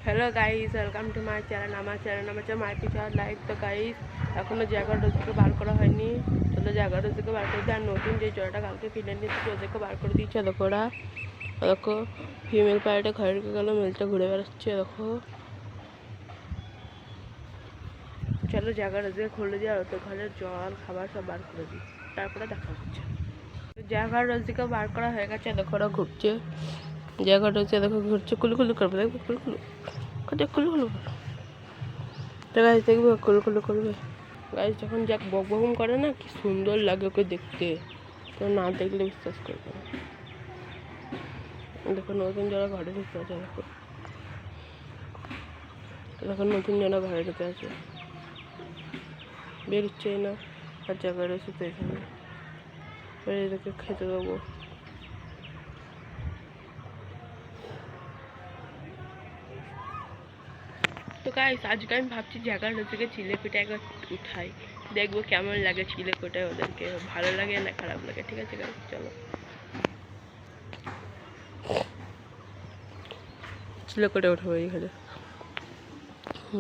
Hello guys, welcome to my channel. আমার হচ্ছে my picture live. তো গাইস এখনো জায়গা রোজকে বার করা হয়নি, চলো জায়গা রোজকে বার করে দিই। আর নতুন যে জয়টা কালকে কিনে নিয়েছি ওদেরকে বার করে দিয়েছে। দেখো ওরা, দেখো ফিমেল পায়রাটা ঘরে ঢুকে গেলো, মেলটা ঘুরে বেড়াচ্ছে। দেখো চলো জায়গা রোজকে খুলে দিই আর ওদের ঘরের জল খাবার সব বার করে দিই, তারপরে দেখা হচ্ছে। জায়গা রোজকে বার করা হয়ে গেছে। দেখো ওরা ঘুরছে, জায়গাটা হচ্ছে দেখো ঘুরছে, কুলু কুলু করবে, দেখবে কুলু কুলু কোথায় কুলু কুলু করো। তো গাছ দেখবে কুলু কুলু করবে। গাছ যখন যাক বক বকম করে না, কি সুন্দর লাগে ওকে দেখতে, তো না দেখলে বিশ্বাস করবে না। দেখো নতুন যারা ঘরে ঢুকে আছে, দেখো দেখো নতুন যারা ঘরে ঢুকে আছে, বেরোচ্ছে না। আর জায়গা রয়েছে তো এখানে, এদেরকে খেতে দেবো। তো গাইস আজকে আমি ভাবছি জায়গা রোজকে চিলে পিঠে একবার উঠাই, দেখবো কেমন লাগে চিলে পিঠে, ওদেরকে ভালো লাগে না খারাপ লাগে। ঠিক আছে গাইস, চলো চিলে পিঠে উঠাবো। এখানে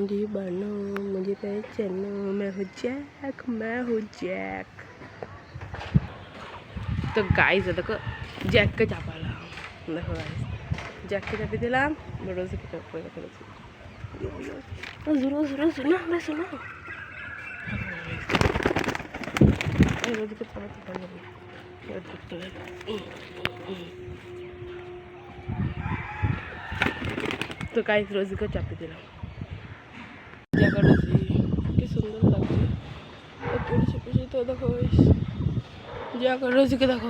दीवानो मुझे पहचानो, मैं हूँ जैक, मैं हूँ जैक। तो गाइस देखो जैक के चापालाम, देखो गाइस जैक के चापी दिलाम, रोज के चापे रखो सुनो सुनो सुनो मैं सुनो रोज के चापे तो गाइस रोज को चापी दिलाम। জায়গা রয়েছে কি সুন্দর লাগছে, পরিচয় পরিচয়। তো দেখো জায়গা রয়েছে, দেখো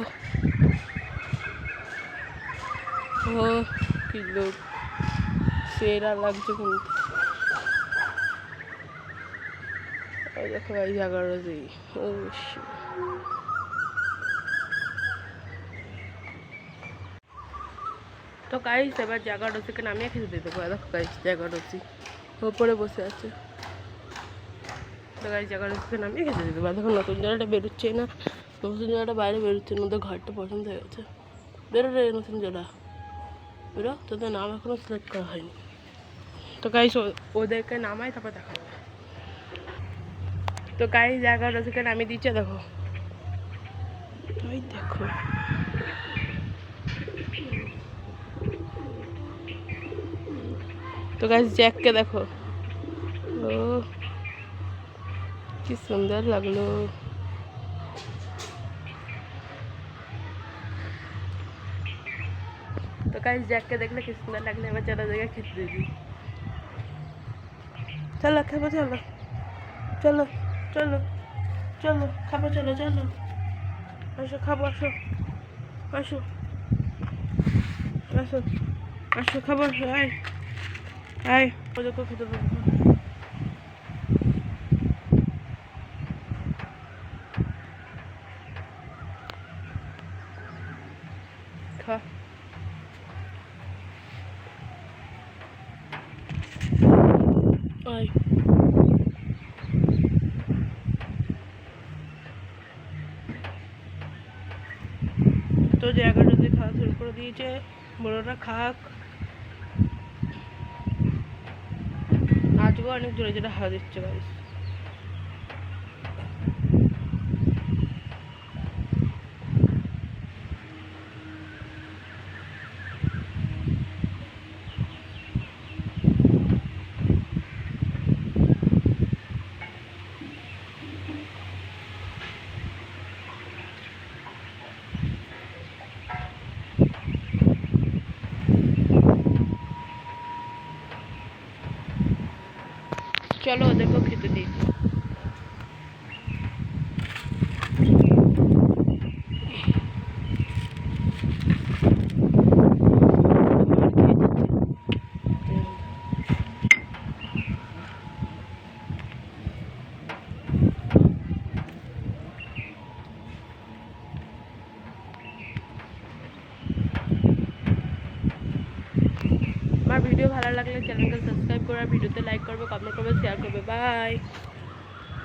ও কি লোক সেরা লাগছে কিন্তু। দেখো এই জায়গা রয়েছে, তো গাইস এবার জায়গা রয়েছে নামিয়ে খেতে দিয়ে দেবো। দেখো গাইস জায়গা রয়েছে ওপরে বসে আছে, তো গাইস জায়গা রয়েছে নামিয়ে খেতে দিয়ে দেবো। দেখো নতুন জায়গাটা বেরোচ্ছে না, নতুন জায়গাটা বাইরে বেরোচ্ছে না, ওদের ঘরটা পছন্দ হয়ে গেছে। বেরো রে নতুন জায়গা বেরো, তোদের নাম এখনও সিলেক্ট করা হয়নি। তো গাইস ওদেরকে নামাই তারপর দেখা যাবে। তো গাইস জায়গা রয়েছে নামিয়ে দিচ্ছে, দেখো ওই দেখো তো গাইস জ্যাককে দেখো, ও কি সুন্দর লাগলো। তো গাইস জ্যাককে দেখলে কি সুন্দর লাগলো। এবার চলো জায়গায় খেতে দিবি, চলো খাবো, চলো চলো চলো চলো খাবো, চলো চলো আসো খাবো, আসো আসো আসো আসো খাবো, আয় আয় ওদেরকে খেতে দেবো। খা আয়। তো জায়গাটা দিয়ে খাওয়া শুরু করে দিয়েছে, বড়োরা খাক। আজকেও অনেক জোরে জোরে হাওয়া দিচ্ছে গাইস। চলো ওদেরকেও খেতে দিই। আমার ভিডিও ভালো লাগলে চ্যানেলকে সাবস্ক্রাইব করবে, ভিডিওতে লাইক করবে, কমেন্ট করবে, শেয়ার করবে। বাই।